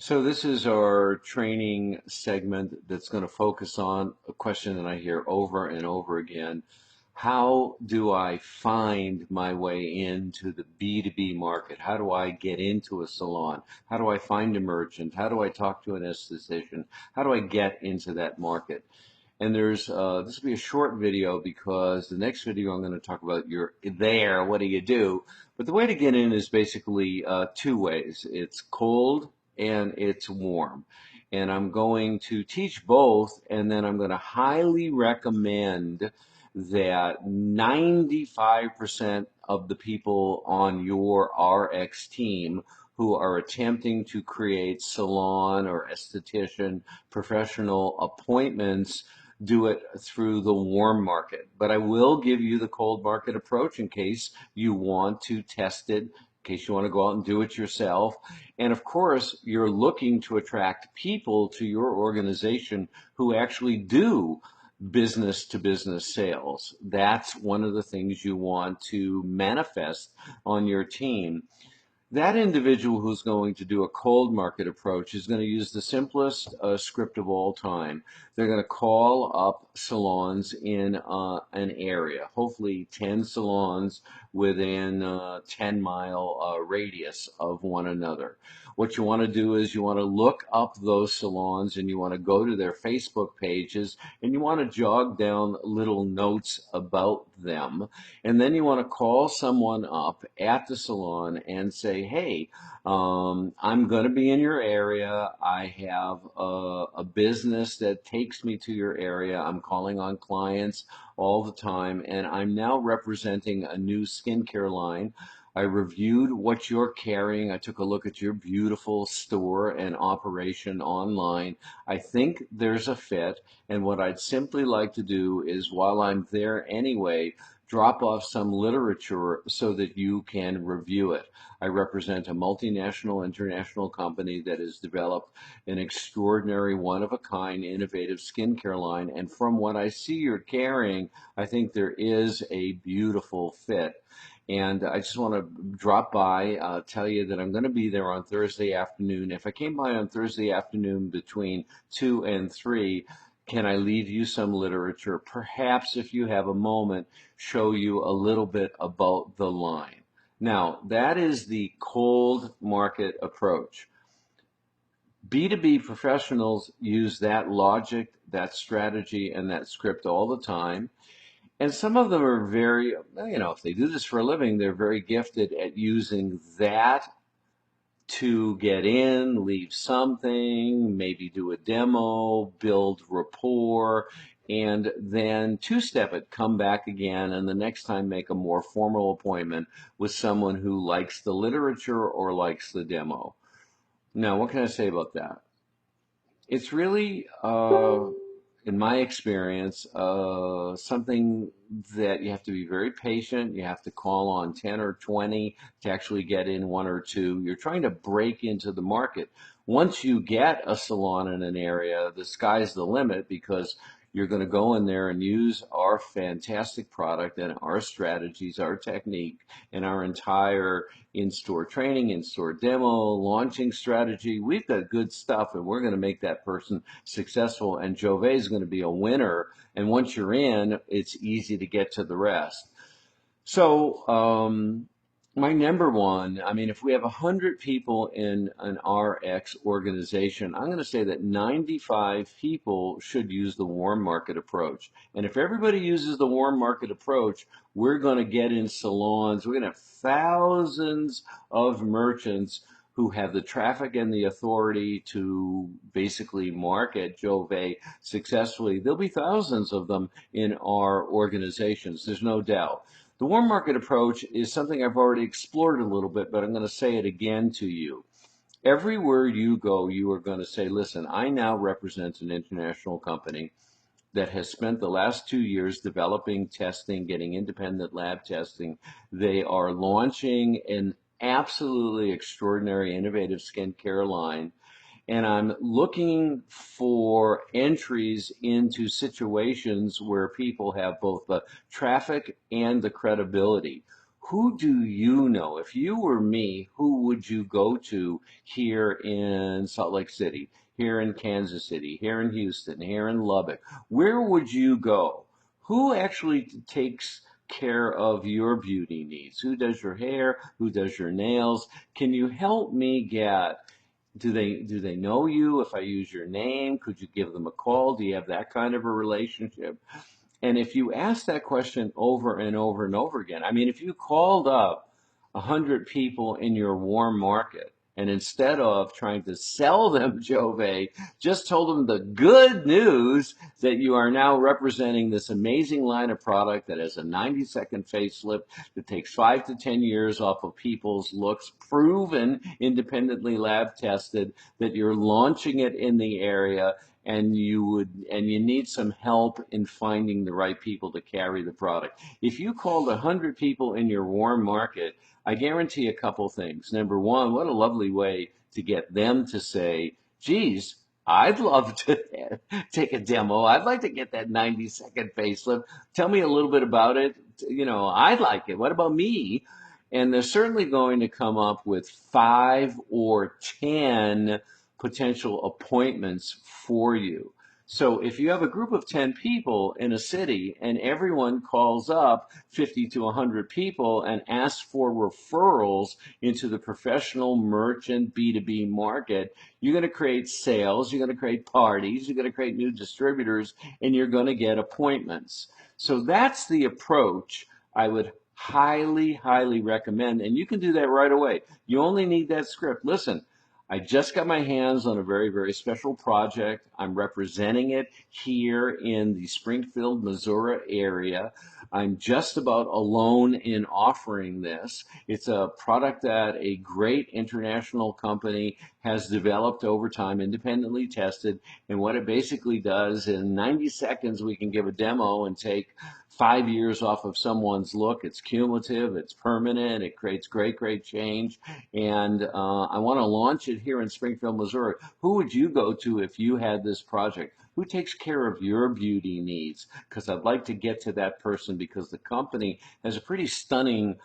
So this is our training segment that's going to focus on a question that I hear over and over again. How do I find my way into the B2B market? How do I get into a salon? How do I find a merchant? How do I talk to an esthetician? How do I get into that market? And this will be a short video because the next video I'm going to talk about you're there, what do you do? But the way to get in is basically two ways. It's cold and it's warm. And I'm going to teach both, and then I'm going to highly recommend that 95% of the people on your RX team who are attempting to create salon or esthetician professional appointments do it through the warm market. But I will give you the cold market approach in case you want to test it, in case you want to go out and do it yourself. And of course, you're looking to attract people to your organization who actually do business to business sales. That's one of the things you want to manifest on your team. That individual who's going to do a cold market approach is going to use the simplest script of all time. They're going to call up salons in an area, hopefully 10 salons within a 10-mile radius of one another. What you want to do is you want to look up those salons and you want to go to their Facebook pages and you want to jog down little notes about them. And then you want to call someone up at the salon and say, hey, I'm going to be in your area. I have a business that takes me to your area. I'm calling on clients all the time, and I'm now representing a new skincare line. I reviewed what you're carrying. I took a look at your beautiful store and operation online. I think there's a fit, and what I'd simply like to do is, while I'm there anyway, drop off some literature so that you can review it. I represent a multinational international company that has developed an extraordinary, one of a kind, innovative skincare line. And from what I see you're carrying, I think there is a beautiful fit. And I just want to drop by, tell you that I'm going to be there on Thursday afternoon. If I came by on Thursday afternoon between 2 and 3, can I leave you some literature? Perhaps if you have a moment, show you a little bit about the line. Now, that is the cold market approach. B2B professionals use that logic, that strategy, and that script all the time. And some of them are very, if they do this for a living, they're very gifted at using that to get in, leave something, maybe do a demo, build rapport, and then two-step it, come back again, and the next time make a more formal appointment with someone who likes the literature or likes the demo. Now, what can I say about that? It's really, in my experience, something that you have to be very patient. You have to call on 10 or 20 to actually get in one or two. You're trying to break into the market. Once you get a salon in an area, the sky's the limit because you're going to go in there and use our fantastic product and our strategies, our technique, and our entire in-store training, in-store demo, launching strategy. We've got good stuff, and we're going to make that person successful. And Jouve is going to be a winner. And once you're in, it's easy to get to the rest. So, my number one, I mean, if we have 100 people in an RX organization, I'm going to say that 95 people should use the warm market approach. And if everybody uses the warm market approach, we're going to get in salons. We're going to have thousands of merchants who have the traffic and the authority to basically market Jouve successfully. There'll be thousands of them in our organizations. There's no doubt. The warm market approach is something I've already explored a little bit, but I'm going to say it again to you. Everywhere you go, you are going to say, listen, I now represent an international company that has spent the last 2 years developing testing, getting independent lab testing. They are launching an absolutely extraordinary, innovative skincare line. And I'm looking for entries into situations where people have both the traffic and the credibility. Who do you know? If you were me, who would you go to here in Salt Lake City, here in Kansas City, here in Houston, here in Lubbock? Where would you go? Who actually takes care of your beauty needs? Who does your hair? Who does your nails? Can you help me get, do they know you? If I use your name, could you give them a call? Do you have that kind of a relationship? And if you ask that question over and over and over again, I mean, if you called up 100 people in your warm market and instead of trying to sell them Jouve, just told them the good news that you are now representing this amazing line of product that has a 90-second facelift that takes 5 to 10 years off of people's looks, proven, independently lab tested, that you're launching it in the area, and you need some help in finding the right people to carry the product. If you called 100 people in your warm market, I guarantee a couple things. Number one, what a lovely way to get them to say, geez, I'd love to take a demo. I'd like to get that 90-second facelift. Tell me a little bit about it. I'd like it. What about me? And they're certainly going to come up with 5 or 10 potential appointments for you. So if you have a group of 10 people in a city and everyone calls up 50 to 100 people and asks for referrals into the professional merchant B2B market, you're going to create sales, you're going to create parties, you're going to create new distributors, and you're going to get appointments. So that's the approach I would highly, highly recommend. And you can do that right away. You only need that script. Listen, I just got my hands on a very, very special project. I'm representing it here in the Springfield, Missouri area. I'm just about alone in offering this. It's a product that a great international company has developed over time, independently tested. And what it basically does, in 90 seconds, we can give a demo and take 5 years off of someone's look. It's cumulative, it's permanent, it creates great, great change. And I want to launch it here in Springfield, Missouri. Who would you go to if you had this project? Who takes care of your beauty needs? Because I'd like to get to that person, because the company has a pretty stunning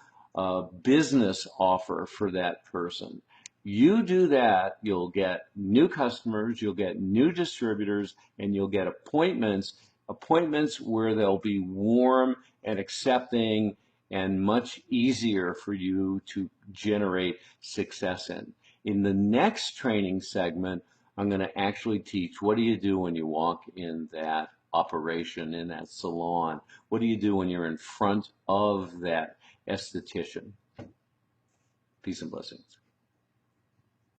business offer for that person. You do that, you'll get new customers, you'll get new distributors, and you'll get appointments where they'll be warm and accepting and much easier for you to generate success in. In the next training segment, I'm going to actually teach, what do you do when you walk in that operation, in that salon? What do you do when you're in front of that esthetician? Peace and blessings.